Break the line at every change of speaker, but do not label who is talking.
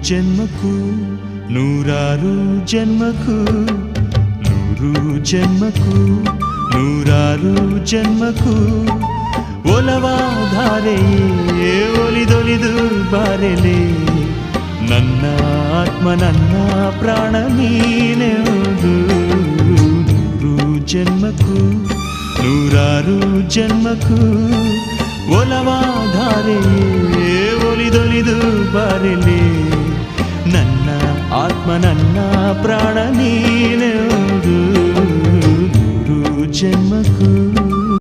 ಜನ್ಮಕ್ಕೂ ನೂರಾರು ಜನ್ಮಕ್ಕೂ ನೂರು ಜನ್ಮಕ್ಕೂ ನೂರಾರು ಜನ್ಮಕ್ಕೂ ಒಲವಾಧಾರೆಯೇ ಒಲಿದೊಲಿದು ಬಾರೆಲೆ ನನ್ನ ಆತ್ಮ ನನ್ನ ಪ್ರಾಣ ನೀನೆಂದು ನೂರು ಜನ್ಮಕ್ಕೂ ನೂರಾರು ಜನ್ಮಕ್ಕೂ ಒಲವಾಧಾರೆಯೇ ಒಲಿದೊಲಿದು ಬಾರೆಲೆ ನನ್ನ ಆತ್ಮ ನನ್ನ ಪ್ರಾಣ ನೀನೆಂದು ನೂರು ಜನ್ಮಕ್ಕೂ